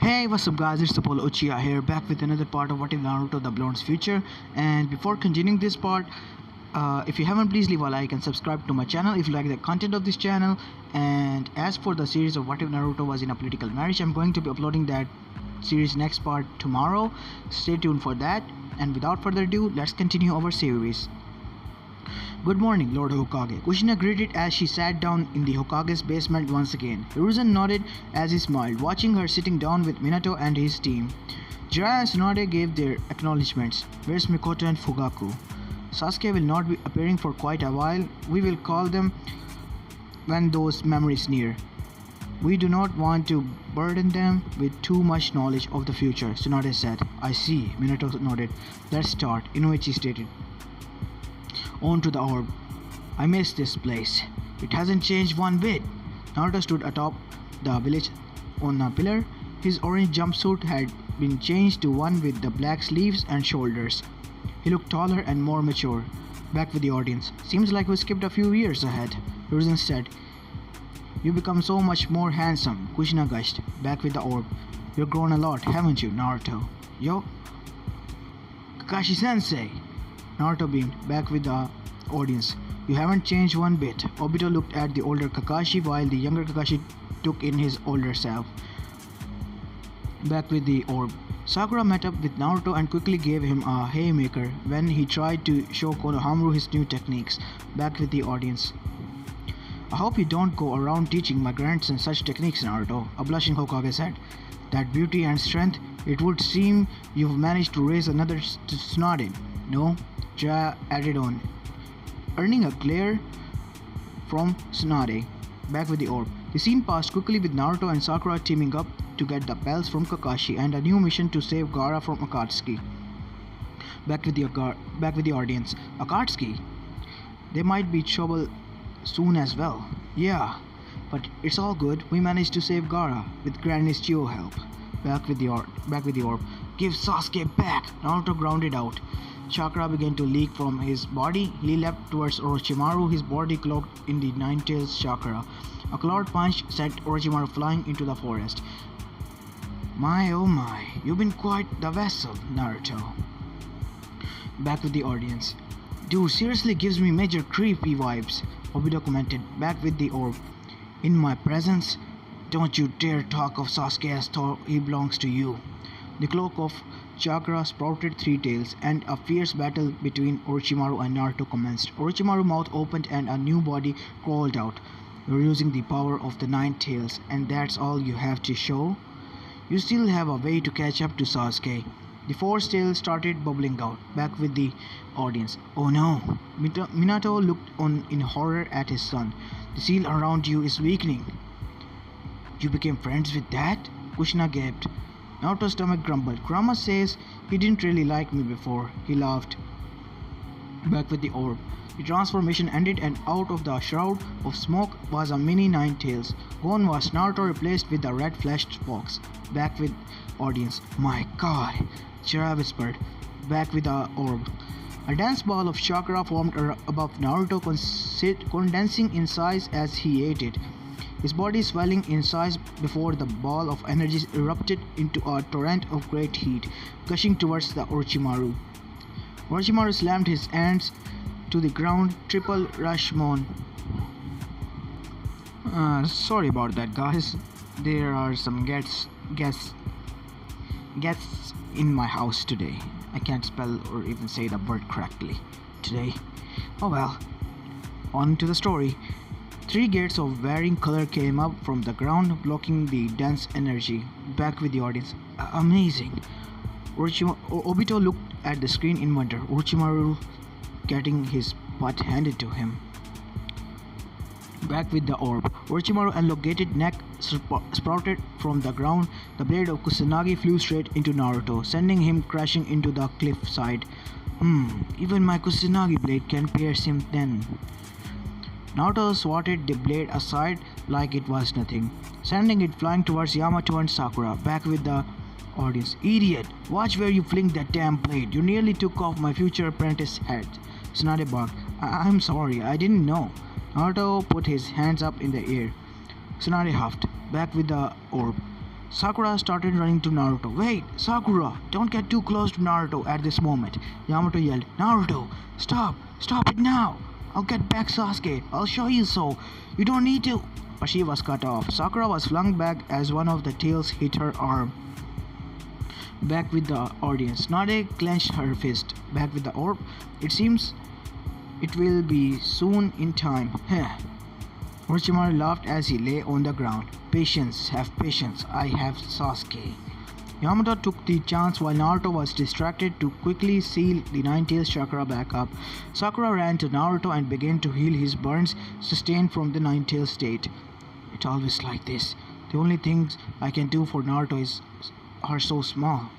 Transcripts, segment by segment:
Hey, what's up guys, it's Apollo Uchiha here, back with another part of What If Naruto The Blonde's Future. And before continuing this part, if you haven't, please leave a like and subscribe to my channel if you like the content of this channel. And as for the series of What If Naruto Was in a Political Marriage, I'm going to be uploading that series next part tomorrow. Stay tuned for that, and without further ado, let's continue our series. Good morning, Lord Hokage. Kushina greeted as she sat down in the Hokage's basement once again. Hiruzen nodded as he smiled, watching her sitting down with Minato and his team. Jiraiya and Tsunade gave their acknowledgements. Where's Mikoto and Fugaku? Sasuke will not be appearing for quite a while. We will call them when those memories near. We do not want to burden them with too much knowledge of the future, Tsunade said. I see, Minato nodded. Let's start, Inoichi stated. On to the orb. I miss this place. It hasn't changed one bit. Naruto stood atop the village on a pillar. His orange jumpsuit had been changed to one with the black sleeves and shoulders. He looked taller and more mature. Back with the audience. Seems like we skipped a few years ahead, Hiruzen said. You become so much more handsome, Kushina gushed. Back with the orb. You've grown a lot, haven't you, Naruto? Yo. Kakashi-sensei. Naruto beamed, back with the audience. You haven't changed one bit. Obito looked at the older Kakashi while the younger Kakashi took in his older self. Back with the orb. Sakura met up with Naruto and quickly gave him a haymaker when he tried to show Konoha his new techniques. Back with the audience. I hope you don't go around teaching my grandson such techniques, Naruto, a blushing Hokage said. That beauty and strength, it would seem you've managed to raise another Tsunade. No? Jiraiya added on, earning a glare from Tsunade. Back with the orb. The scene passed quickly with Naruto and Sakura teaming up to get the bells from Kakashi and a new mission to save Gaara from Akatsuki. Back with the audience. Akatsuki? They might be trouble soon as well. Yeah, but it's all good. We managed to save Gaara with Granny's Chio help. Back with the orb. Give Sasuke back! Naruto grounded out. Chakra began to leak from his body. He leapt towards Orochimaru, his body cloaked in the Nine-Tails chakra. A cloud punch sent Orochimaru flying into the forest. My oh my, you've been quite the vessel, Naruto. Back with the audience. Dude, seriously gives me major creepy vibes, Obito commented. Back with the orb. In my presence, don't you dare talk of Sasuke as though he belongs to you. The cloak of chakra sprouted three tails, and a fierce battle between Orochimaru and Naruto commenced. Orochimaru's mouth opened and a new body crawled out. You're using the power of the nine tails, and that's all you have to show? You still have a way to catch up to Sasuke. The fourth tail started bubbling out. Back with the audience. Oh no! Minato looked on in horror at his son. The seal around you is weakening. You became friends with that? Kushina gaped. Naruto's stomach grumbled. Kurama says he didn't really like me before. He laughed. Back with the orb. The transformation ended and out of the shroud of smoke was a mini Nine Tails. Gone was Naruto replaced with the red-fleshed fox. Back with audience. My god, Jiraiya whispered. Back with the orb. A dense ball of chakra formed above Naruto, condensing in size as he ate it. His body swelling in size before the ball of energy erupted into a torrent of great heat, gushing towards the Orochimaru. Orochimaru slammed his hands to the ground. Triple Rashomon. Sorry about that, guys. There are some guests in my house today. I can't spell or even say the word correctly today. Oh well. On to the story. Three gates of varying color came up from the ground, blocking the dense energy. Back with the audience. Amazing. Obito looked at the screen in wonder. Orochimaru getting his butt handed to him. Back with the orb. Orochimaru's elongated neck sprouted from the ground. The blade of Kusanagi flew straight into Naruto, sending him crashing into the cliff side. Even my Kusanagi blade can pierce him then. Naruto swatted the blade aside like it was nothing, sending it flying towards Yamato and Sakura. Back with the audience. Idiot! Watch where you fling that damn blade. You nearly took off my future apprentice's head. Tsunade barked. I'm sorry, I didn't know. Naruto put his hands up in the air. Tsunade huffed. Back with the orb. Sakura started running to Naruto. Wait, Sakura, don't get too close to Naruto at this moment. Yamato yelled, Naruto, stop, stop it now. I'll get back Sasuke, I'll show you so. You don't need to. But she was cut off. Sakura was flung back as one of the tails hit her arm. Back with the audience. Nade clenched her fist. Back with the orb. It seems it will be soon in time. Orochimaru laughed as he lay on the ground. Patience, have patience. I have Sasuke. Yamato took the chance while Naruto was distracted to quickly seal the Nine-Tails chakra back up. Sakura ran to Naruto and began to heal his burns sustained from the Nine-Tails state. It's always like this. The only things I can do for Naruto are so small.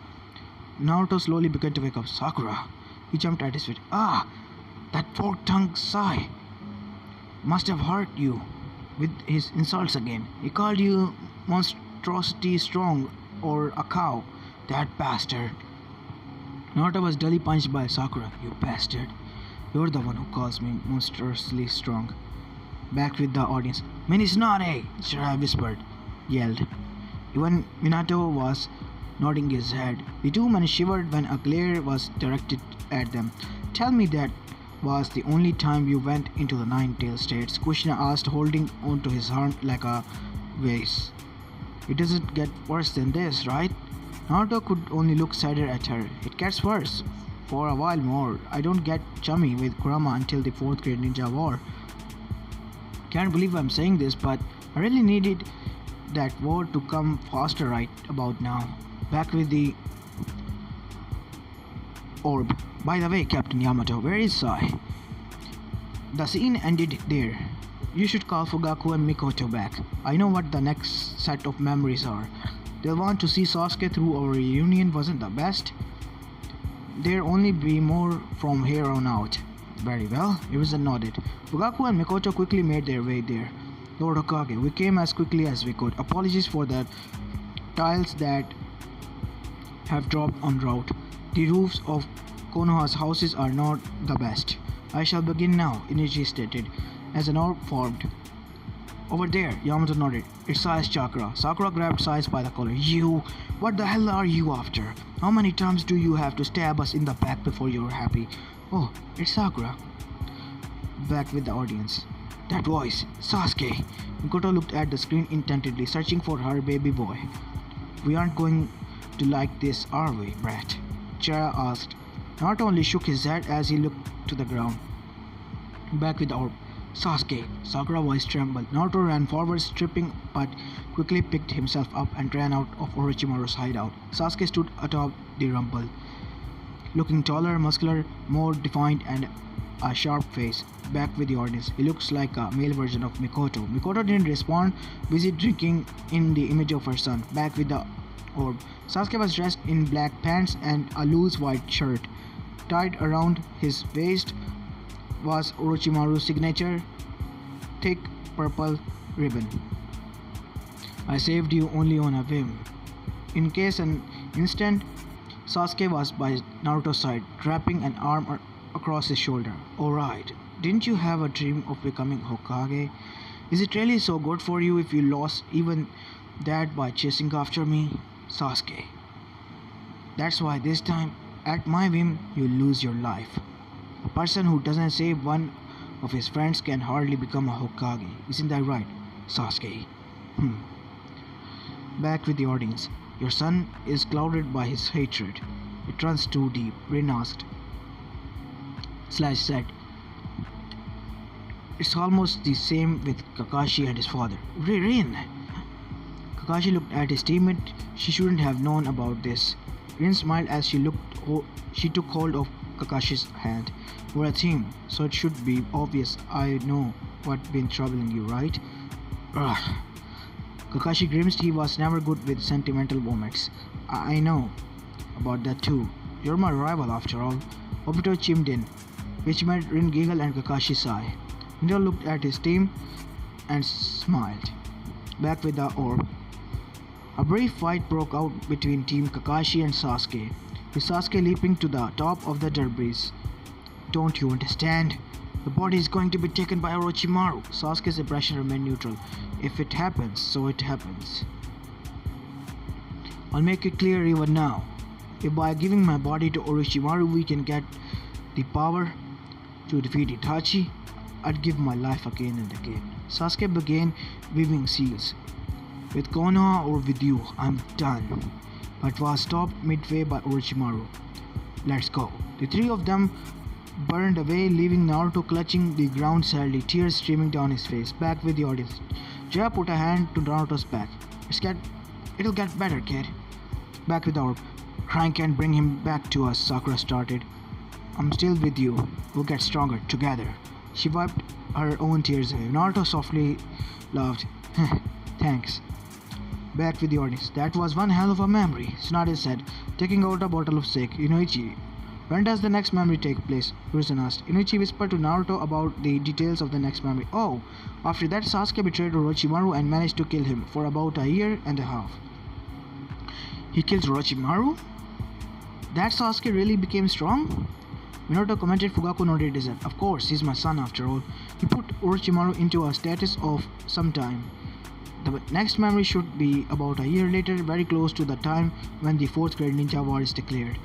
Naruto slowly began to wake up. Sakura. He jumped at his feet. Ah! That fork-tongued Sai must have hurt you with his insults again. He called you monstrosity strong or a cow. That bastard. Naruto was dully punched by Sakura. You bastard. You're the one who calls me monstrously strong. Back with the audience. Minisnare! Jiraiya whispered. Yelled. Even Minato was nodding his head. The two men shivered when a glare was directed at them. Tell me that was the only time you went into the Nine-Tailed states? Kushina asked, holding onto his arm like a vase. It doesn't get worse than this, right? Naruto could only look sadder at her. It gets worse. For a while more. I don't get chummy with Kurama until the 4th grade ninja war. Can't believe I'm saying this, but I really needed that war to come faster right about now. Back with the orb. By the way, Captain Yamato, where is Sai? The scene ended there. You should call Fugaku and Mikoto back. I know what the next set of memories are. They'll want to see Sasuke through our reunion wasn't the best. There'll only be more from here on out. Very well, Iriza nodded. Fugaku and Mikoto quickly made their way there. Lord Hokage, we came as quickly as we could. Apologies for the tiles that have dropped en route. The roofs of Konoha's houses are not the best. I shall begin now, Inichi stated, as an orb formed. Over there, Yamato nodded. It's Sai's chakra. Sakura grabbed Sai by the collar. You! What the hell are you after? How many times do you have to stab us in the back before you're happy? Oh, it's Sakura. Back with the audience. That voice, Sasuke. Mikoto looked at the screen intently, searching for her baby boy. We aren't going to like this, are we, brat? Jiraiya asked. Naruto only shook his head as he looked to the ground. Back with the orb. Sasuke. Sakura's voice trembled. Naruto ran forward, stripping, but quickly picked himself up and ran out of Orochimaru's hideout. Sasuke stood atop the rumble, looking taller, muscular, more defined, and a sharp face. Back with the audience. He looks like a male version of Mikoto. Mikoto didn't respond, busy drinking in the image of her son. Back with the orb. Sasuke was dressed in black pants and a loose white shirt. Tied around his waist was Orochimaru's signature, thick purple ribbon. I saved you only on a whim. In case an instant, Sasuke was by Naruto's side, wrapping an arm across his shoulder. Alright, didn't you have a dream of becoming Hokage? Is it really so good for you if you lost even that by chasing after me? Sasuke. That's why this time, at my whim, you lose your life. A person who doesn't save one of his friends can hardly become a Hokage. Isn't that right, Sasuke? Back with the audience. Your son is clouded by his hatred. It runs too deep, Rin asked. Slash said. It's almost the same with Kakashi and his father. Rin! Kakashi looked at his teammate. She shouldn't have known about this. Rin smiled as she took hold of Kakashi's hand. We're a team, so it should be obvious I know what's been troubling you, right? Ugh. Kakashi grimaced. He was never good with sentimental moments. I know about that too. You're my rival after all. Obito chimed in, which made Rin giggle and Kakashi sigh. Minato looked at his team and smiled. Back with the orb. A brief fight broke out between Team Kakashi and Sasuke, with Sasuke leaping to the top of the debris. Don't you understand? The body is going to be taken by Orochimaru. Sasuke's impression remained neutral. If it happens, so it happens. I'll make it clear even now. If by giving my body to Orochimaru we can get the power to defeat Itachi, I'd give my life again and again. Sasuke began weaving seals. With Konoha or with you, I'm done. But was stopped midway by Orochimaru. Let's go. The three of them burned away, leaving Naruto clutching the ground sadly, tears streaming down his face. Back with the audience. Jiraiya put a hand to Naruto's back. It'll get better, kid. Back with our crying can't bring him back to us, Sakura started. I'm still with you. We'll get stronger together. She wiped her own tears away. Naruto softly laughed. Thanks. Back with the audience. That was one hell of a memory, Tsunade said, taking out a bottle of sake. Inoichi, when does the next memory take place? Hiruzen asked. Inoichi whispered to Naruto about the details of the next memory. Oh, after that Sasuke betrayed Orochimaru and managed to kill him for about a year and a half. He killed Orochimaru? That Sasuke really became strong? Minato commented. Fugaku nodded his head. Of course, he's my son after all. He put Orochimaru into a status of some time. The next memory should be about a year later, very close to the time when the 4th grade ninja war is declared.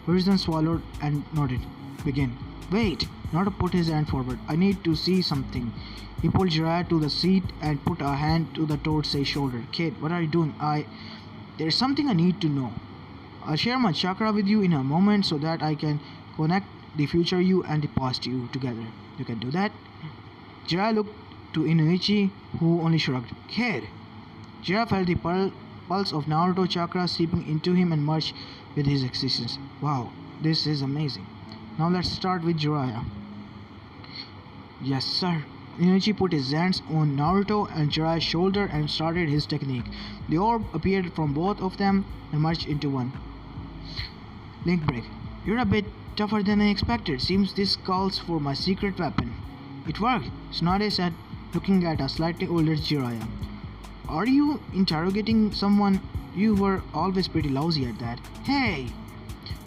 Hiruzen swallowed and nodded. Begin. Wait! Naruto put his hand forward. I need to see something. He pulled Jiraiya to the seat and put a hand to the Totsu's shoulder. Kid, what are you doing? There's something I need to know. I'll share my chakra with you in a moment so that I can connect the future you and the past you together. You can do that? Jiraiya looked to Inoichi, who only shrugged. Kid! Jiraiya felt the pulse of Naruto chakra seeping into him and merged with his existence. Wow, this is amazing. Now let's start with Jiraiya. Yes, sir. Inoichi put his hands on Naruto and Jiraiya's shoulder and started his technique. The orb appeared from both of them and merged into one. Link break. You're a bit tougher than I expected. Seems this calls for my secret weapon. It worked, Tsunade said, looking at a slightly older Jiraiya. Are you interrogating someone? You were always pretty lousy at that. Hey!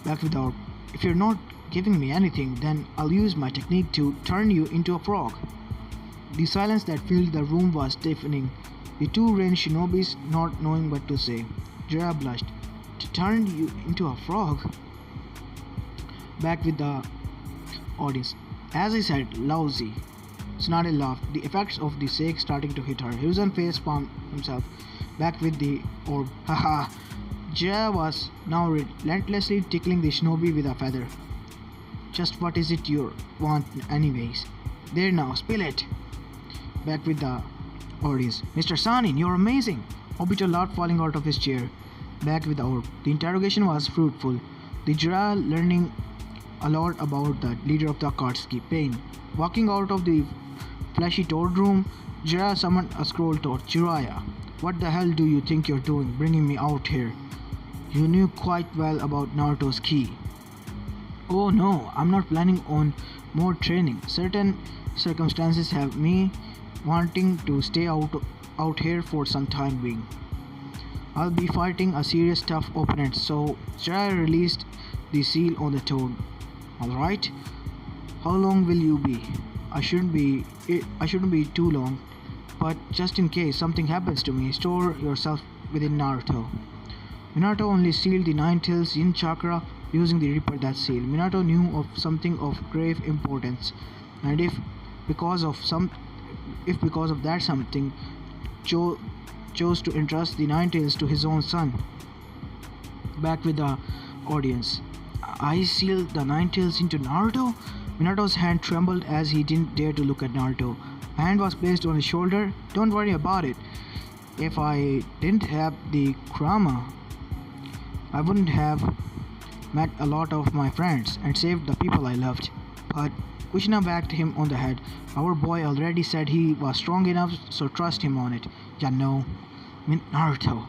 Back with the orb. If you're not giving me anything, then I'll use my technique to turn you into a frog. The silence that filled the room was deafening. The two ranged shinobis not knowing what to say. Jiraiya blushed. To turn you into a frog? Back with the audience. As I said, lousy. Tsunade laughed, the effects of the sake starting to hit her. Hiruzen face palmed himself. Back with the orb. Haha. Jiraiya was now relentlessly tickling the shinobi with a feather. Just what is it you want anyways? There now, spill it. Back with the audience. Mr. Sanin, you're amazing. Obito laughed, falling out of his chair. Back with the orb. The interrogation was fruitful. The Jiraiya learning a lot about the leader of the Akatsuki, Pain. Walking out of the fleshy toad room, Jiraiya summoned a scroll toad. Jiraiya, what the hell do you think you're doing, bringing me out here? You knew quite well about Naruto's ki. Oh no, I'm not planning on more training. Certain circumstances have me wanting to stay out here for some time being. I'll be fighting a serious tough opponent, so Jiraiya released the seal on the toad. Alright? How long will you be? I shouldn't be too long, but just in case something happens to me, store yourself within Naruto. Minato only sealed the Nine-Tails Yin chakra using the Reaper that seal. Minato knew of something of grave importance, and if because of that something chose to entrust the Nine-Tails to his own son. Back with the audience. I sealed the Nine-Tails into Naruto? Minato's hand trembled as he didn't dare to look at Naruto. A hand was placed on his shoulder. Don't worry about it. If I didn't have the Kurama, I wouldn't have met a lot of my friends and saved the people I loved. But Kushina whacked him on the head. Our boy already said he was strong enough, so trust him on it. Yeah, no. Naruto.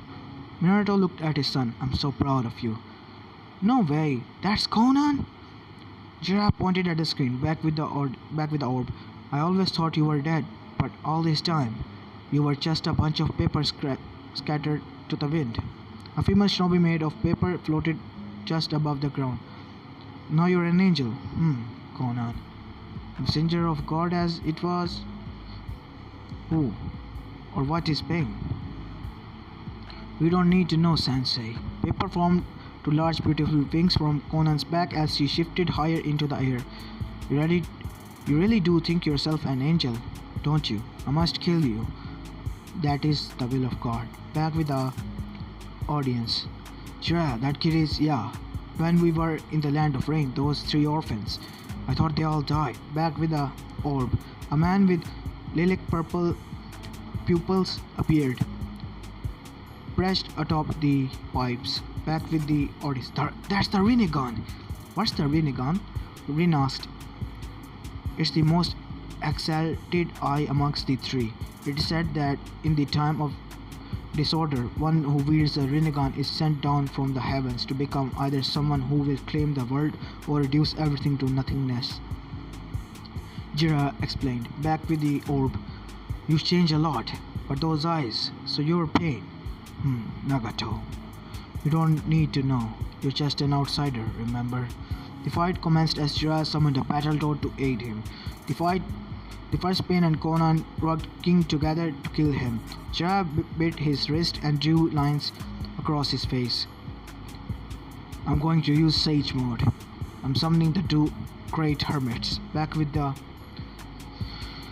Naruto looked at his son. I'm so proud of you. No way. That's Conan? Jiraiya pointed at the screen. Back with the orb. I always thought you were dead, but all this time, you were just a bunch of paper scattered to the wind. A female shinobi made of paper floated just above the ground. Now you're an angel. Conan. Messenger of God as it was. Who or what is pain? We don't need to know, Sensei. Paper formed to large beautiful wings from Conan's back as she shifted higher into the air. You really, you really do think yourself an angel, don't you? I must kill you. That is the will of God. Back with the audience. Jiraiya, that kid is, yeah. When we were in the land of rain, those three orphans. I thought they all died. Back with the orb. A man with lilac purple pupils appeared, pressed atop the pipes. Back with the audience. That's the Rinnegan. What's the Rinnegan? Rin asked. It's the most exalted eye amongst the three. It is said that in the time of disorder, one who wields a Rinnegan is sent down from the heavens to become either someone who will claim the world or reduce everything to nothingness. Jiraiya explained. Back with the orb. You've changed a lot, but those eyes, so you're pain. Nagato. You don't need to know. You're just an outsider, remember? The fight commenced as Jiraiya summoned a Battletoad to aid him. The first Pain and Conan working together to kill him. Jiraiya bit his wrist and drew lines across his face. I'm going to use Sage mode. I'm summoning the two great hermits. Back with the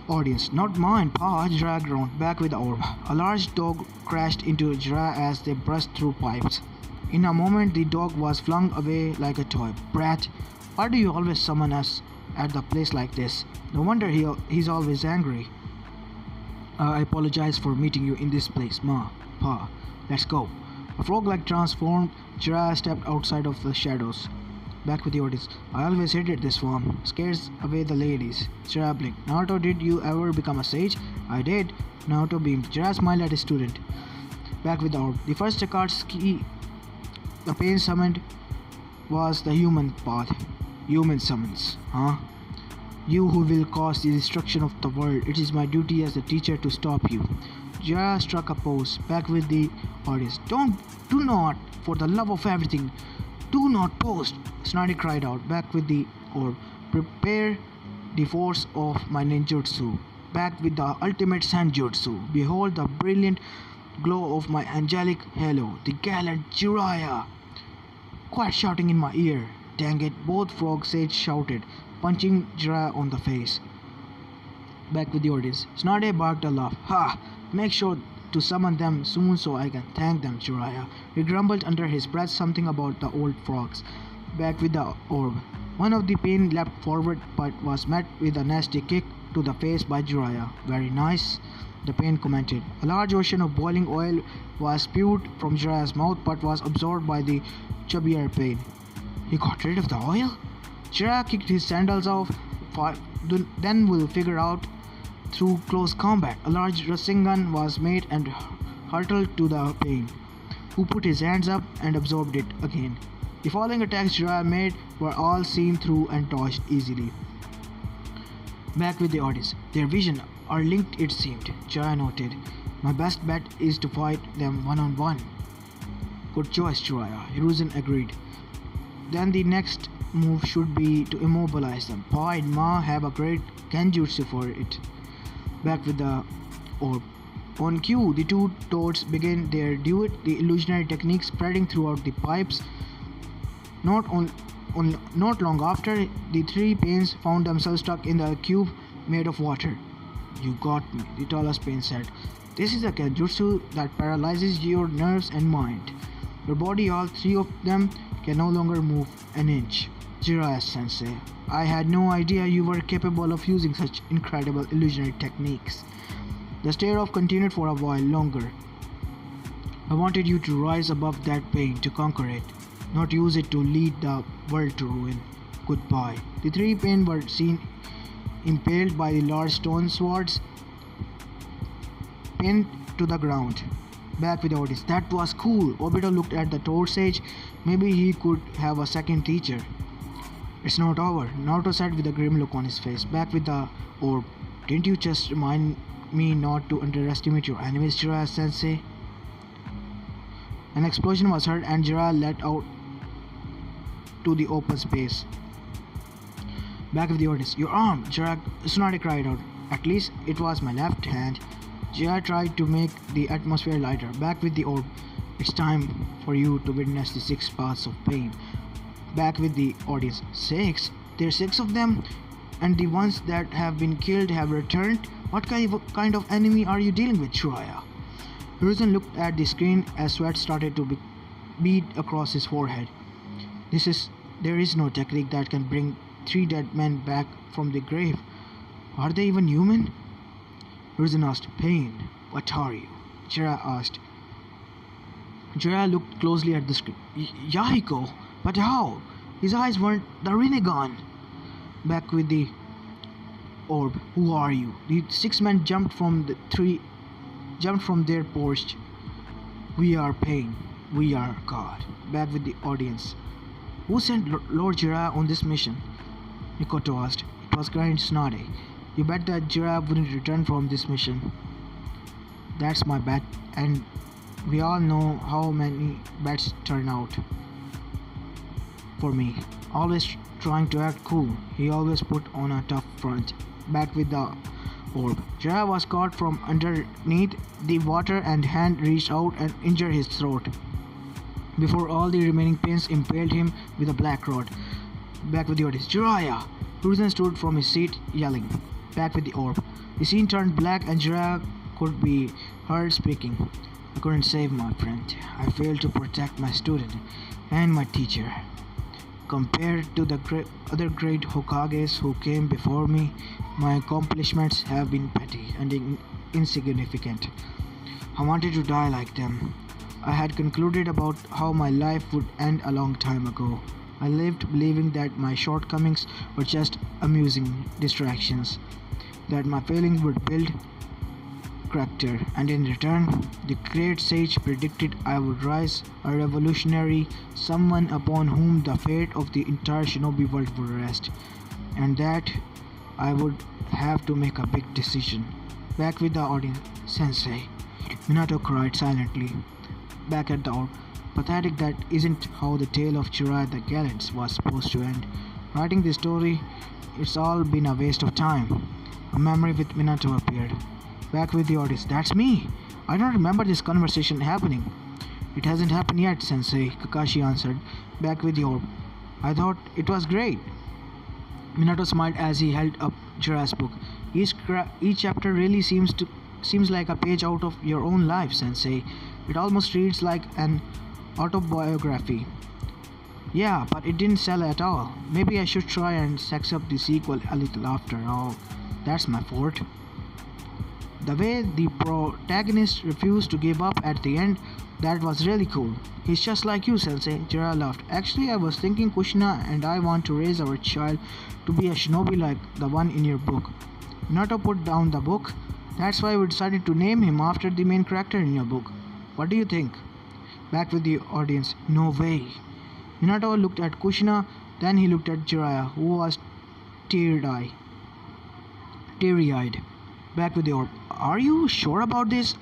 audience. Not mine, Pa, Jiraiya groaned. Back with the orb. A large dog crashed into Jiraiya as they burst through pipes. In a moment, the dog was flung away like a toy. Brat, why do you always summon us at the place like this? No wonder he's always angry. I apologize for meeting you in this place, Ma, Pa. Let's go. A frog-like transformed, Jiraiya stepped outside of the shadows. Back with the audience. I always hated this form. Scares away the ladies. Jiraiya blinked. Naruto, did you ever become a sage? I did. Naruto beamed. Jiraiya smiled at his student. Back with the orb. The first Akatsuki the Pain summoned was the human path. Human summons, huh? You who will cause the destruction of the world. It is my duty as the teacher to stop you. Jiraiya struck a pose. Back with the audience. Do not, for the love of everything, do not pose. Snarky cried out. Back with the orb. Prepare the force of my ninjutsu. Back with the ultimate senjutsu. Behold the brilliant glow of my angelic halo. The gallant Jiraiya. Quite shouting in my ear. Dang it, both frog sage shouted, punching Jiraiya on the face. Back with the audience. Snarky barked a laugh. Ha! Make sure to summon them soon so I can thank them, Jiraiya. He grumbled under his breath something about the old frogs. Back with the orb. One of the Pain leapt forward but was met with a nasty kick to the face by Jiraiya. Very nice, the Pain commented. A large ocean of boiling oil was spewed from Jiraiya's mouth but was absorbed by the chubbier Pain. He got rid of the oil? Jiraiya kicked his sandals off. Then we'll figure out through close combat. A large Rasengan was made and hurtled to the Pain, who put his hands up and absorbed it again. The following attacks Jiraiya made were all seen through and dodged easily. Back with the audience. Their visions are linked, it seemed, Jiraiya noted. My best bet is to fight them one-on-one. Good choice, Jiraiya. Hiruzen agreed. Then the next move should be to immobilize them. Pa and Ma have a great genjutsu for it. Back with the orb. On cue, the two toads began their duet, the illusionary technique spreading throughout the pipes. Not long after, the three Pains found themselves stuck in the cube made of water. You got me, the tallest Pain said. This is a genjutsu that paralyzes your nerves and mind. Your body, all three of them, can no longer move an inch. Jiraiya-sensei, I had no idea you were capable of using such incredible illusionary techniques. The stare-off continued for a while longer. I wanted you to rise above that pain, to conquer it, not use it to lead the world to ruin. Goodbye. The three Pain were seen impaled by the large stone swords, pinned to the ground. Back with the audience. That was cool. Obito looked at the Toad Sage. Maybe he could have a second teacher. It's not over, Naruto said with a grim look on his face. Back with the orb. Didn't you just remind me not to underestimate your enemies, Jiraiya-sensei? An explosion was heard and Jiraiya let out to the open space. Back of the audience. Your arm, Jiraiya, Tsunade cried out. At least it was my left hand. Jiraiya tried to make the atmosphere lighter. Back with the orb. It's time for you to witness the 6 paths of pain. Back with the audience. 6? There's 6 of them? And the ones that have been killed have returned? What kind of enemy are you dealing with, Jiraiya? Hiruzen looked at the screen as sweat started to bead across his forehead. There is no technique that can bring 3 dead men back from the grave. Are they even human? Hiruzen asked. Pain. What are you? Jiraiya asked. Jiraiya looked closely at the screen. Yahiko? But how? His eyes weren't the Rinnegan. Back with the orb. Who are you? The 6 men jumped from their porch. We are pain. We are God. Back with the audience. Who sent Lord Jiraiya on this mission? Mikoto asked. It was Grand Tsunade. You bet that Jiraiya wouldn't return from this mission. That's my bet, and we all know how many bets turn out. For me, always trying to act cool, he always put on a tough front. Back with the orb. Jiraiya was caught from underneath the water and hand reached out and injured his throat before all the remaining pins impaled him with a black rod. Back with the audience. Jiraiya! Hiruzen stood from his seat yelling. Back with the orb. The scene turned black and Jiraiya could be heard speaking. I couldn't save my friend. I failed to protect my student and my teacher. Compared to the other great Hokages who came before me, my accomplishments have been petty and insignificant. I wanted to die like them. I had concluded about how my life would end a long time ago. I lived believing that my shortcomings were just amusing distractions, that my failing would build character, and in return, the great sage predicted I would rise a revolutionary, someone upon whom the fate of the entire shinobi world would rest, and that I would have to make a big decision. Back with the audience. Sensei. Minato cried silently. Back at the orb. Pathetic, that isn't how the tale of Jiraiya the Gallant was supposed to end. Writing this story, it's all been a waste of time. A memory with Minato appeared. Back with the audience. That's me. I don't remember this conversation happening. It hasn't happened yet, Sensei, Kakashi answered. Back with the orb. I thought it was great. Minato smiled as he held up Jiraiya's book. Each chapter really seems like a page out of your own life, Sensei. It almost reads like an autobiography. Yeah, but it didn't sell at all. Maybe I should try and sex up the sequel a little after all. That's my fault. The way the protagonist refused to give up at the end, that was really cool. He's just like you, Sensei, Jiraiya laughed. Actually, I was thinking Kushina and I want to raise our child to be a shinobi like the one in your book. Minato put down the book. That's why we decided to name him after the main character in your book. What do you think? Back with the audience. No way. Minato looked at Kushina, then he looked at Jiraiya, who was teary-eyed. Back with the orb. Are you sure about this?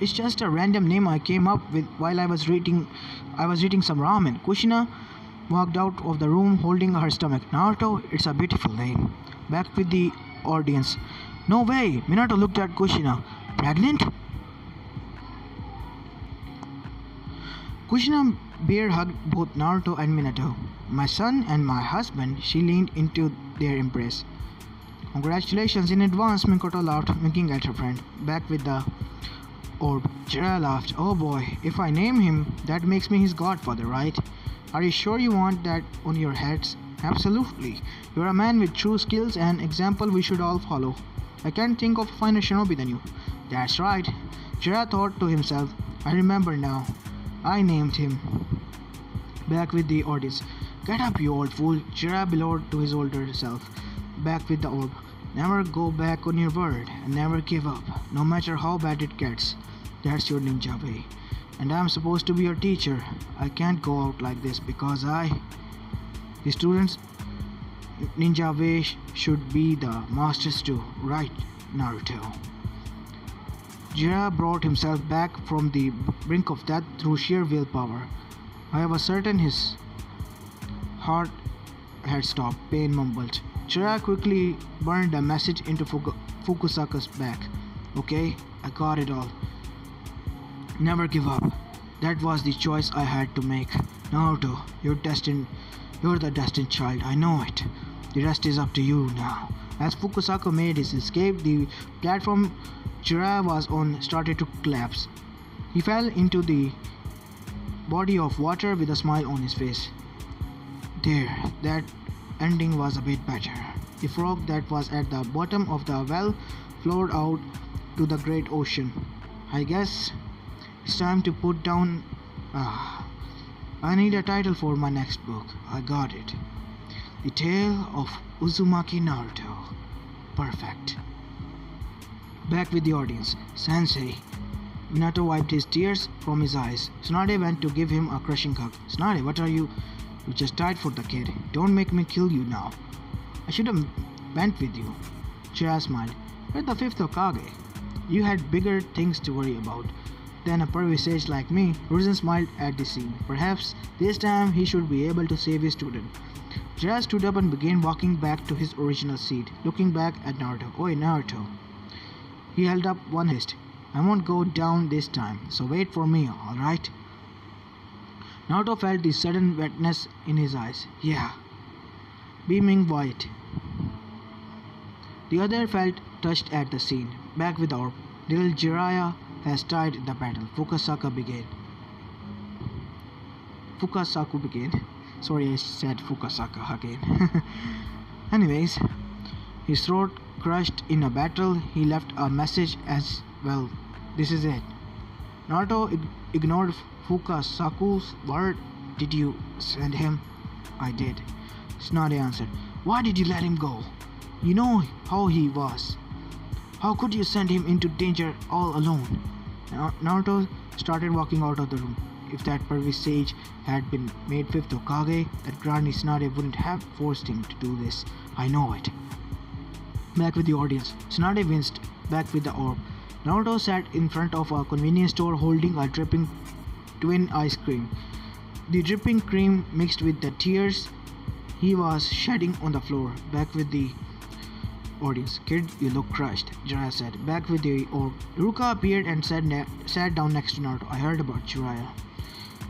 It's just a random name I came up with while I was eating some ramen. Kushina walked out of the room holding her stomach. Naruto, it's a beautiful name. Back with the audience. No way. Minato looked at Kushina. Pregnant? Kushina bear hugged both Naruto and Minato. My son and my husband, she leaned into their embrace. Congratulations in advance, Mikoto laughed, winking at her friend. Back with the orb. Jiraiya laughed. Oh boy, if I name him, that makes me his godfather, right? Are you sure you want that on your heads? Absolutely. You're a man with true skills and example we should all follow. I can't think of a finer shinobi than you. That's right. Jiraiya thought to himself. I remember now. I named him. Back with the audience. Get up, you old fool. Jiraiya bellowed to his older self. Back with the orb. Never go back on your word and never give up, no matter how bad it gets. That's your ninja way. And I'm supposed to be your teacher. I can't go out like this because the students' ninja way should be the masters too, right, Naruto? Jiraiya brought himself back from the brink of death through sheer willpower. I was certain his heart had stopped, Pain mumbled. Jiraiya quickly burned a message into Fukusaka's back. Okay, I got it all. Never give up. That was the choice I had to make. Naruto, you're destined. You're the destined child. I know it. The rest is up to you now. As Fukusaka made his escape, the platform Jiraiya was on started to collapse. He fell into the body of water with a smile on his face. There, that ending was a bit better. The frog that was at the bottom of the well flowed out to the great ocean. I guess it's time to put down. I need a title for my next book. I got it. The Tale of Uzumaki Naruto. Perfect. Back with the audience. Sensei. Minato wiped his tears from his eyes. Tsunade went to give him a crushing hug. Tsunade, what are you? You just died for the kid. Don't make me kill you now. I should have went with you. Jiraiya smiled. You're the fifth Hokage. You had bigger things to worry about than a pervy sage like me. Hiruzen smiled at the scene. Perhaps this time he should be able to save his student. Jiraiya stood up and began walking back to his original seat, looking back at Naruto. Oi, Naruto. He held up one fist. I won't go down this time, so wait for me, alright? Naruto felt the sudden wetness in his eyes. Yeah. Beaming white. The other felt touched at the scene. Back with Orb. Little Jiraiya has died in the battle. Fukasaku began. Sorry, I said Fukasaku again. Anyways, his throat crushed in a battle. He left a message as well. This is it. Naruto ignored Fukasaku's word. Did you send him? I did. Tsunade answered. Why did you let him go? You know how he was. How could you send him into danger all alone? Naruto started walking out of the room. If that pervy sage had been made fifth Hokage, that Granny Tsunade wouldn't have forced him to do this. I know it. Back with the audience. Tsunade winced. Back with the orb. Naruto sat in front of a convenience store holding a dripping twin ice cream. The dripping cream mixed with the tears he was shedding on the floor. Back with the audience. Kid, you look crushed, Jiraiya said. Back with the orb. Ruka appeared and sat down next to Naruto. I heard about Jiraiya.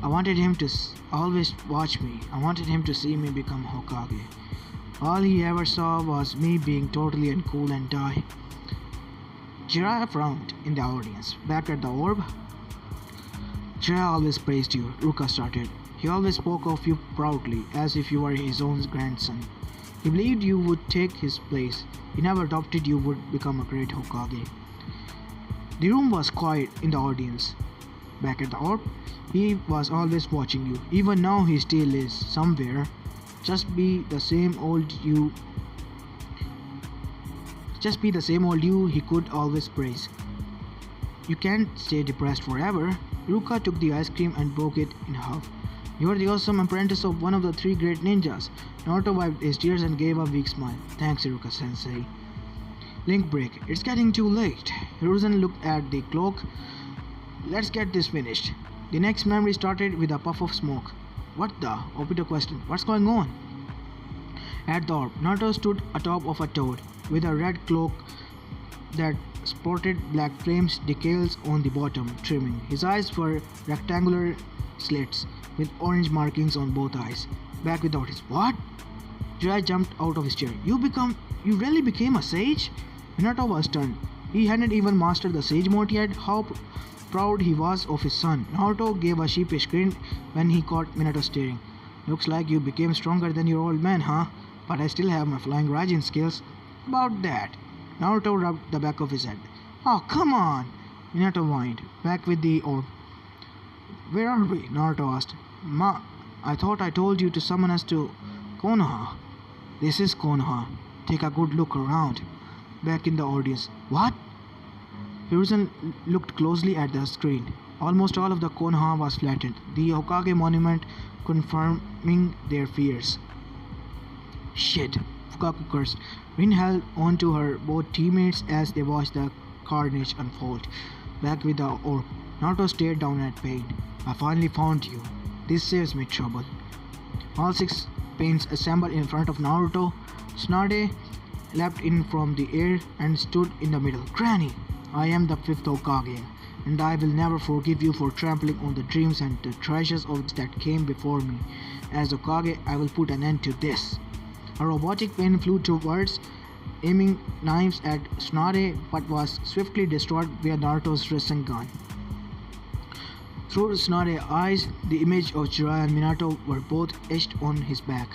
I wanted him to always watch me. I wanted him to see me become Hokage. All he ever saw was me being totally uncool and die. Jiraiya frowned in the audience. Back at the orb. Jiraiya always praised you, Ruka started. He always spoke of you proudly, as if you were his own grandson. He believed you would take his place. He never doubted you would become a great Hokage. The room was quiet in the audience. Back at the orb, he was always watching you. Even now he still is, somewhere. Just be the same old you he could always praise. You can't stay depressed forever. Ruka took the ice cream and broke it in half. You're the awesome apprentice of one of the three great ninjas. Naruto wiped his tears and gave a weak smile. Thanks, Iruka-sensei. Link break. It's getting too late. Hiruzen looked at the clock. Let's get this finished. The next memory started with a puff of smoke. What the? Obito questioned. What's going on? At the orb, Naruto stood atop of a toad with a red cloak that sported black flames decals on the bottom trimming. His eyes were rectangular slits with orange markings on both eyes. Back with Otis. What? Jiraiya jumped out of his chair. You really became a sage? Minato was stunned. He hadn't even mastered the sage mode yet. How proud he was of his son. Naruto gave a sheepish grin when he caught Minato staring. Looks like you became stronger than your old man, huh? But I still have my flying Raijin skills. About that. Naruto rubbed the back of his head. Oh, come on! Minato whined. Back with the orb. Where are we? Naruto asked. Ma, I thought I told you to summon us to Konoha. This is Konoha. Take a good look around. Back in the audience. What? Hiruzen looked closely at the screen. Almost all of the Konoha was flattened, the Hokage monument confirming their fears. Shit, Fukaku cursed. Rin held on to her both teammates as they watched the carnage unfold. Back with the orb, Naruto stared down at Pain. I finally found you. This saves me trouble. All six Pains assembled in front of Naruto. Tsunade leapt in from the air and stood in the middle. Granny! I am the fifth Hokage, and I will never forgive you for trampling on the dreams and the treasures of that came before me. As Hokage, I will put an end to this. A robotic pen flew towards, aiming knives at Tsunade, but was swiftly destroyed via Naruto's Rasengan. Through Tsunade's eyes, the image of Jiraiya and Minato were both etched on his back.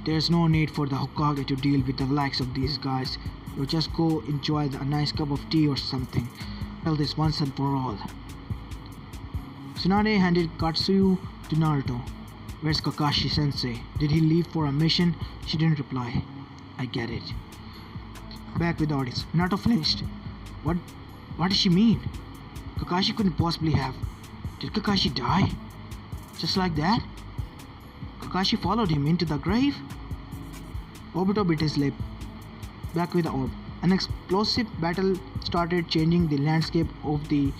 There's no need for the Hokage to deal with the likes of these guys. You just go enjoy a nice cup of tea or something. Tell this once and for all. Tsunade handed Katsuyu to Naruto. Where's Kakashi sensei? Did he leave for a mission? She didn't reply. I get it. Back with the audience. Minato flinched. What does she mean? Kakashi couldn't possibly have. Did Kakashi die? Just like that? Kakashi followed him into the grave? Obito bit his lip. Back with the orb. An explosive battle started changing the landscape of the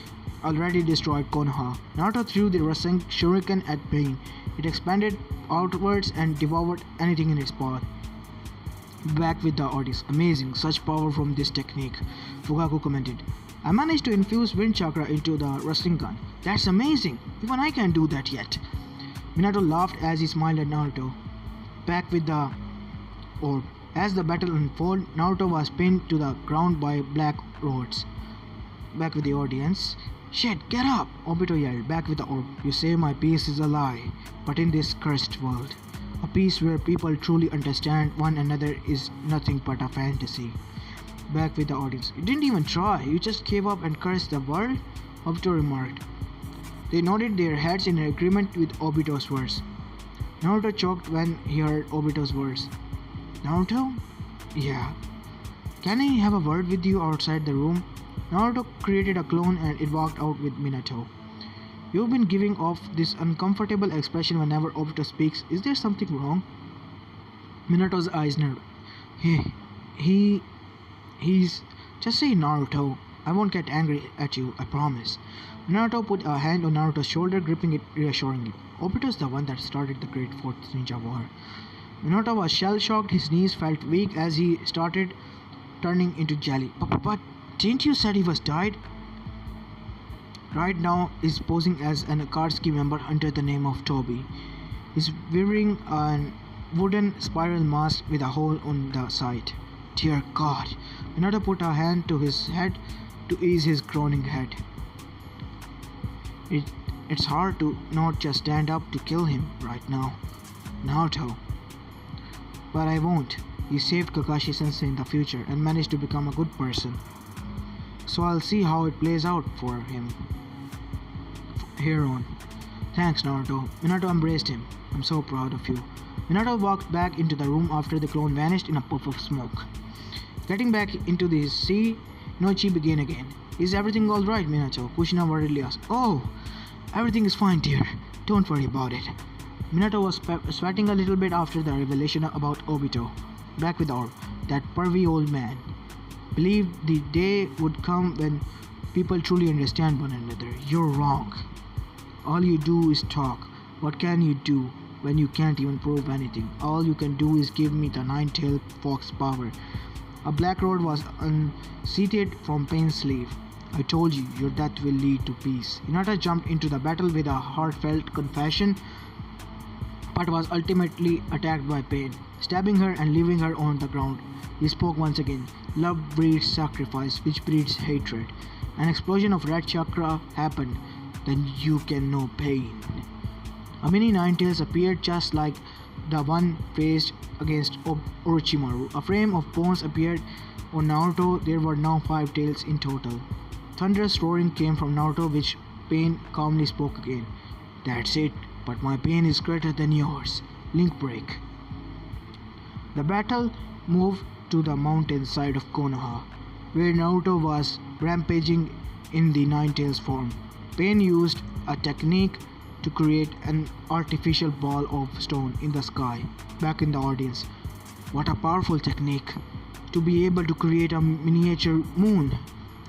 already destroyed Konoha. Naruto threw the Rasen Shuriken at Pain. It expanded outwards and devoured anything in its path. Back with the audience. Amazing, such power from this technique. Fugaku commented. I managed to infuse wind chakra into the Rasengan. That's amazing. Even I can't do that yet. Minato laughed as he smiled at Naruto. Back with the orb. As the battle unfolded, Naruto was pinned to the ground by black rods. Back with the audience. Shit, get up! Obito yelled. Back with the orb. You say my peace is a lie, but in this cursed world, a peace where people truly understand one another is nothing but a fantasy. Back with the audience. You didn't even try. You just gave up and cursed the world? Obito remarked. They nodded their heads in agreement with Obito's words. Naruto choked when he heard Obito's words. Naruto? Yeah. Can I have a word with you outside the room? Naruto created a clone and it walked out with Minato. You've been giving off this uncomfortable expression whenever Obito speaks. Is there something wrong? Minato's eyes narrowed. He's... Just say Naruto. I won't get angry at you, I promise. Minato put a hand on Naruto's shoulder, gripping it reassuringly. Obito's the one that started the Great Fourth Ninja War. Minato was shell-shocked. His knees felt weak as he started turning into jelly. But didn't you said he was died? Right now is posing as an Akatsuki member under the name of Toby. He's wearing a wooden spiral mask with a hole on the side. Dear God. Minato put a hand to his head to ease his groaning head. It's hard to not just stand up to kill him right now. Naruto. But I won't. He saved Kakashi Sensei in the future and managed to become a good person. So I'll see how it plays out for him. Here on. Thanks, Naruto. Minato embraced him. I'm so proud of you. Minato walked back into the room after the clone vanished in a puff of smoke. Getting back into the sea, Inochi began again. Is everything alright, Minato? Kushina worriedly asked. Oh, everything is fine, dear. Don't worry about it. Minato was sweating a little bit after the revelation about Obito. Back with Orb, that pervy old man. Believed the day would come when people truly understand one another. You're wrong. All you do is talk. What can you do when you can't even prove anything? All you can do is give me the nine-tailed fox power. A black rod was unseated from Pain's sleeve. I told you, your death will lead to peace. Hinata jumped into the battle with a heartfelt confession, but was ultimately attacked by Pain, stabbing her and leaving her on the ground. He spoke once again. Love breeds sacrifice, which breeds hatred. An explosion of red chakra happened. Then you can know pain. A mini Ninetales appeared just like the one faced against Orochimaru. A frame of bones appeared on Naruto. There were now 5 tails in total. Thunderous roaring came from Naruto, which Pain calmly spoke again. That's it, but my pain is greater than yours. Link break. The battle moved to the mountain side of Konoha, where Naruto was rampaging in the Ninetales form. Pain used a technique to create an artificial ball of stone in the sky. Back in the audience. What a powerful technique. To be able to create a miniature moon.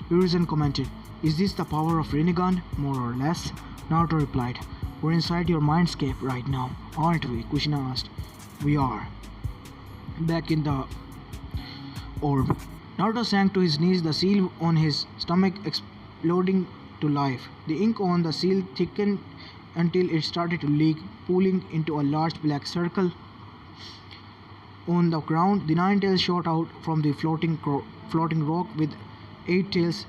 Hiruzen commented, Is this the power of Rinnegan? More or less. Naruto replied, We're inside your mindscape right now, aren't we? Kushina asked. We are. Back in the orb. Naruto sank to his knees. The seal on his stomach exploding to life. The ink on the seal thickened until it started to leak, pooling into a large black circle on the ground. The nine tails shot out from the floating rock with eight tails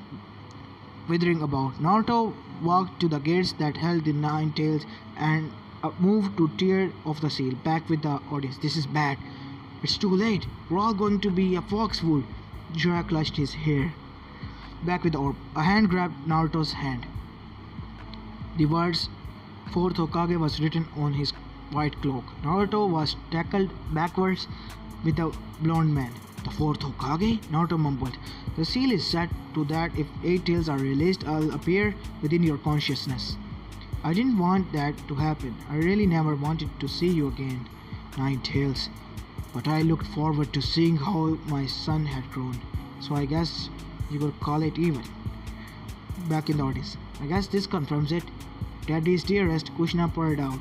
withering about. Naruto walked to the gates that held the nine tails and moved to tear off the seal. Back with the audience. This is bad. It's too late. We're all going to be a foxwood. Jiraiya clutched his hair. Back with the orb. A hand grabbed Naruto's hand. The words Fourth Hokage was written on his white cloak. Naruto was tackled backwards with the blonde man. The fourth Hokage? Naruto mumbled. The seal is set to that if eight tails are released, I'll appear within your consciousness. I didn't want that to happen. I really never wanted to see you again, Nine Tails. But I looked forward to seeing how my son had grown. So I guess you could call it even. Back in the audience. I guess this confirms it. Daddy's dearest, Kushina purred out,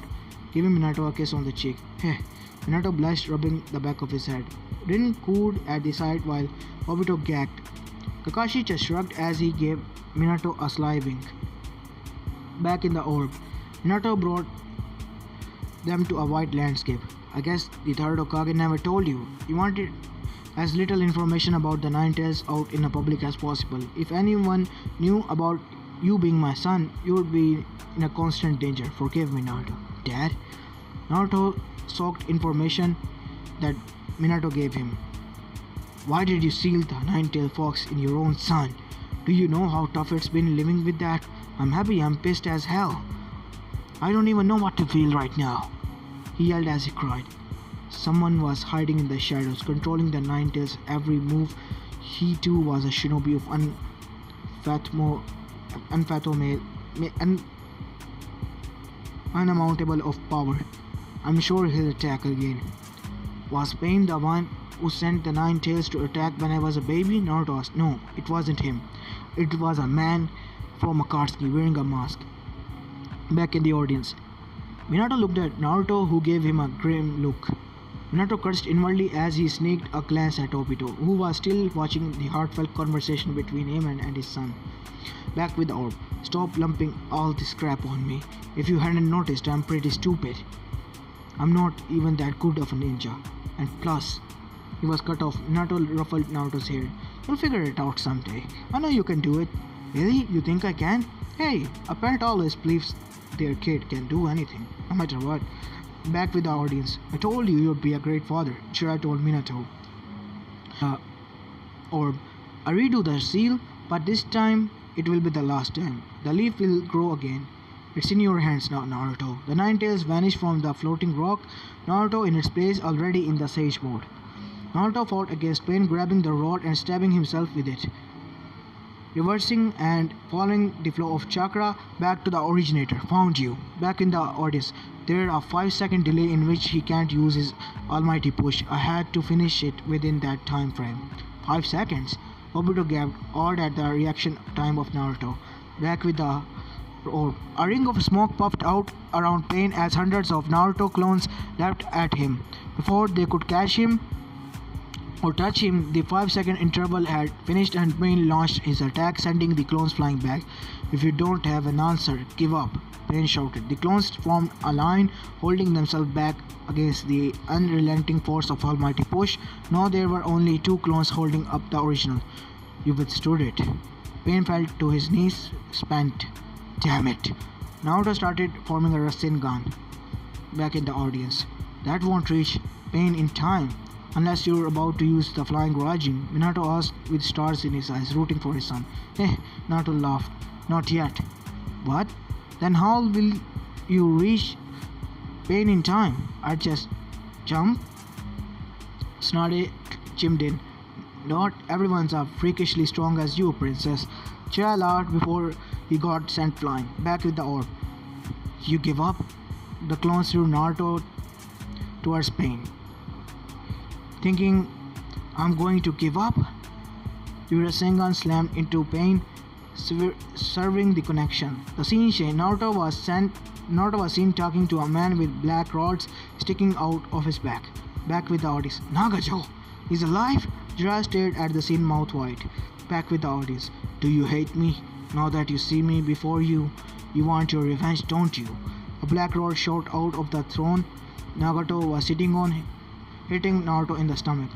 giving Minato a kiss on the cheek. Heh. Minato blushed, rubbing the back of his head. Rin cooed at the sight while Obito gagged. Kakashi just shrugged as he gave Minato a sly wink. Back in the orb, Minato brought them to a white landscape. I guess the third Hokage never told you. He wanted as little information about the Nine Tails out in the public as possible. If anyone knew about you being my son, you would be in a constant danger. Forgive me, Naruto. Dad? Naruto soaked information that Minato gave him. Why did you seal the nine-tailed fox in your own son? Do you know how tough it's been living with that? I'm happy, I'm pissed as hell. I don't even know what to feel right now. He yelled as he cried. Someone was hiding in the shadows, controlling the nine tails' every move. He too was a shinobi of unamountable of power. I'm sure he'll attack again. Was Pain the one who sent the nine tails to attack when I was a baby? Naruto asked. No, it wasn't him. It was a man from Akatsuki wearing a mask. Back in the audience, Minato looked at Naruto, who gave him a grim look. Minato cursed inwardly as he sneaked a glance at Obito, who was still watching the heartfelt conversation between him and his son. Back with the orb. Stop lumping all this crap on me. If you hadn't noticed, I'm pretty stupid. I'm not even that good of a ninja. And plus, he was cut off. Minato ruffled Naruto's hair. You'll figure it out someday. I know you can do it. Really? You think I can? Hey, a parent always believes their kid can do anything, no matter what. Back with the audience. I told you you'd be a great father, Jiraiya told Minato. Orb. I redo the seal, but this time it will be the last time. The leaf will grow again. It's in your hands now, Naruto. The nine tails vanished from the floating rock, Naruto in its place already in the sage mode. Naruto fought against Pain, grabbing the rod and stabbing himself with it. Reversing and following the flow of chakra back to the originator. Found you. Back in the audience. There a 5-second delay in which he can't use his almighty push. I had to finish it within that time frame. 5 seconds? Obito gasped, awed at the reaction time of Naruto. Back with the orb. A ring of smoke puffed out around Pain as hundreds of Naruto clones leapt at him. Before they could catch him or touch him, the 5-second interval had finished and Pain launched his attack, sending the clones flying back. If you don't have an answer, give up, Pain shouted. The clones formed a line, holding themselves back against the unrelenting force of Almighty Push. Now there were only 2 clones holding up the original. You withstood it. Pain fell to his knees, spent. Damn it. Naruto started forming a Rasengan. Back in the audience. That won't reach Pain in time. Unless you're about to use the flying Raijin, Minato asked with stars in his eyes, rooting for his son. Naruto laughed. Not yet. What? Then how will you reach Pain in time? I just jump? Tsunade chimed in. Not everyone's as freakishly strong as you, princess. Jiraiya laughed before he got sent flying. Back with the orb. You give up? The clones threw Naruto towards Pain. Thinking I'm going to give up? Your Rasengan slammed into Pain, serving the connection. The scene changed. Naruto was seen talking to a man with black rods sticking out of his back. Back with the audience. Nagajo! He's alive? Jiraiya stared at the scene, mouth wide. Back with the audience. Do you hate me? Now that you see me before you, you want your revenge, don't you? A black rod shot out of the throne Nagato was sitting on, hitting Naruto in the stomach.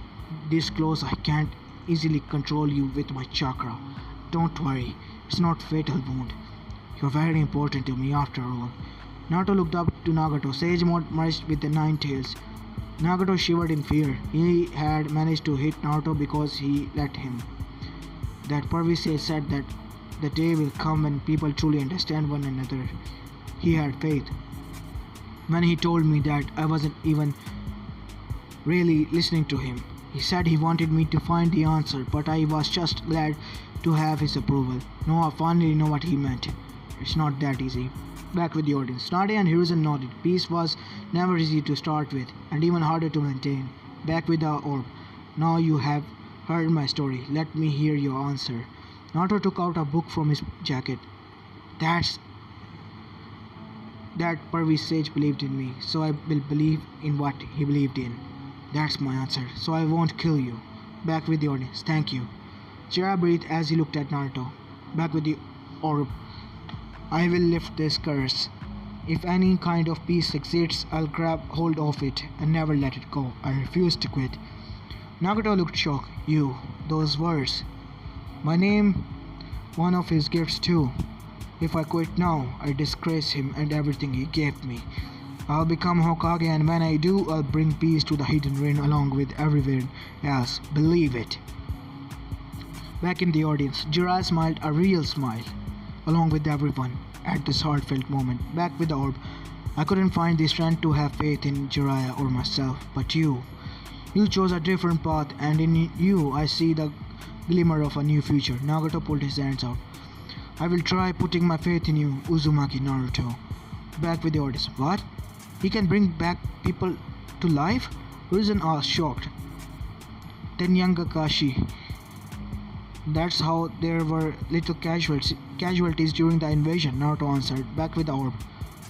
This close, I can't easily control you with my chakra. Don't worry, it's not fatal wound. You're very important to me after all. Naruto looked up to Nagato, sage mode merged with the nine tails. Nagato shivered in fear. He had managed to hit Naruto because he let him. That pervy sage said that the day will come when people truly understand one another. He had faith. When he told me that, I wasn't even really listening to him. He said he wanted me to find the answer, but I was just glad to have his approval. Now I finally know what he meant. It's not that easy. Back with the audience. Nade and Hiruzen nodded. Peace was never easy to start with, and even harder to maintain. Back with the orb. Now you have heard my story. Let me hear your answer. Naruto took out a book from his jacket. That pervy sage believed in me, so I will believe in what he believed in. That's my answer, so I won't kill you. Back with the audience. Thank you. Jiraiya breathed as he looked at Naruto. Back with the orb. I will lift this curse. If any kind of peace exists, I'll grab hold of it and never let it go. I refuse to quit. Nagato looked shocked. You, those words. My name, one of his gifts too. If I quit now, I disgrace him and everything he gave me. I'll become Hokage, and when I do, I'll bring peace to the Hidden Ring along with everyone else. Believe it. Back in the audience, Jiraiya smiled a real smile, along with everyone, at this heartfelt moment. Back with the orb. I couldn't find the strength to have faith in Jiraiya or myself, but you chose a different path, and in you I see the glimmer of a new future. Nagato pulled his hands out. I will try putting my faith in you, Uzumaki Naruto. Back with the audience. What? He can bring back people to life? Hiruzen asked, shocked. Then young Kakashi. That's how there were little casualties during the invasion, Naruto answered. Back with the orb.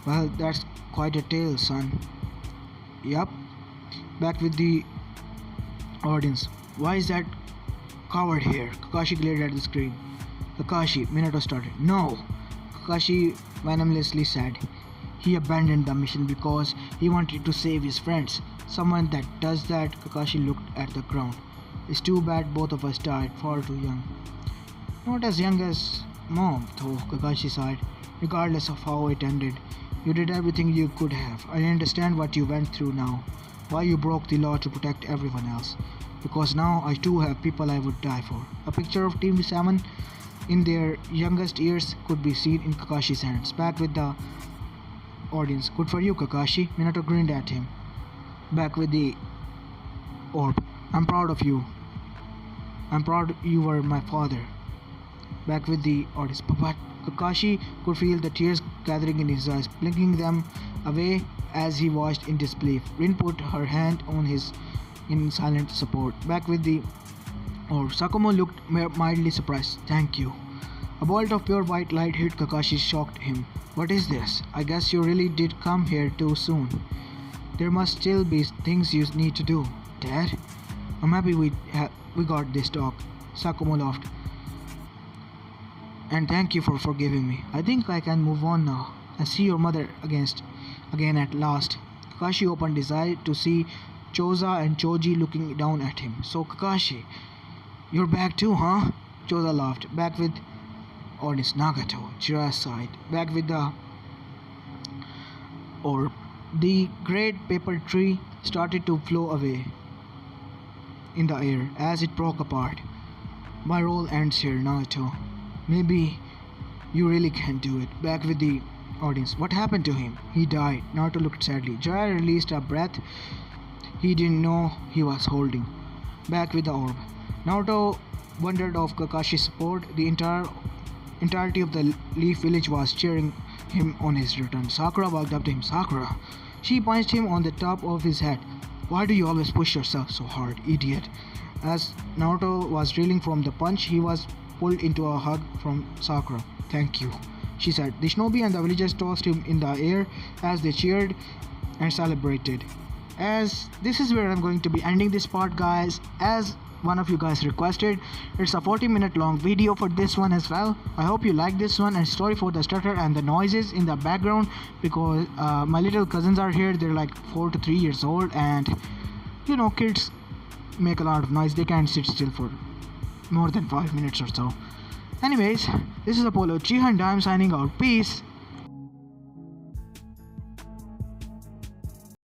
Well, that's quite a tale, son. Yup. Back with the audience. Why is that coward here? Kakashi glared at the screen. Kakashi, Minato started. No! Kakashi venomously said. He abandoned the mission because he wanted to save his friends. Someone that does that, Kakashi looked at the ground. It's too bad both of us died far too young. Not as young as Mom, though, Kakashi sighed. Regardless of how it ended, you did everything you could have. I understand what you went through now. Why you broke the law to protect everyone else. Because now I too have people I would die for. A picture of Team 7 in their youngest years could be seen in Kakashi's hands. Back with the audience. Good for you, Kakashi. Minato grinned at him. Back with the orb. I'm proud of you. I'm proud you were my father. Back with the audience. But Kakashi could feel the tears gathering in his eyes, blinking them away as he watched in disbelief. Rin put her hand on his in silent support. Back with the orb. Sakumo looked mildly surprised. Thank you. A bolt of pure white light hit Kakashi, shocked him. What is this? I guess you really did come here too soon. There must still be things you need to do. Dad? I'm happy we got this talk. Sakumo laughed. And thank you for forgiving me. I think I can move on now and see your mother again at last. Kakashi opened his eye to see Choza and Choji looking down at him. So Kakashi, you're back too, huh? Choza laughed. Back with audience. Nagato. Jiraiya sighed. Back with the orb. The great paper tree started to flow away in the air as it broke apart. My role ends here, Naruto. Maybe you really can't do it. Back with the audience. What happened to him? He died. Naruto looked sadly. Jiraiya released a breath he didn't know he was holding. Back with the orb. Naruto wondered of Kakashi's support. The entirety of the Leaf Village was cheering him on his return. Sakura walked up to him. Sakura. She punched him on the top of his head. Why do you always push yourself so hard, idiot? As Naruto was reeling from the punch, he was pulled into a hug from Sakura. Thank you, she said. The shinobi and the villagers tossed him in the air as they cheered and celebrated. As this is where I'm going to be ending this part, guys. As one of you guys requested. It's a 40-minute long video for this one as well. I hope you like this one, and sorry for the stutter and the noises in the background, because my little cousins are here. They're like 4 to 3 years old, and you know, kids make a lot of noise. They can't sit still for more than 5 minutes or so. Anyways, this is Apollo Chiha and I'm signing out. Peace.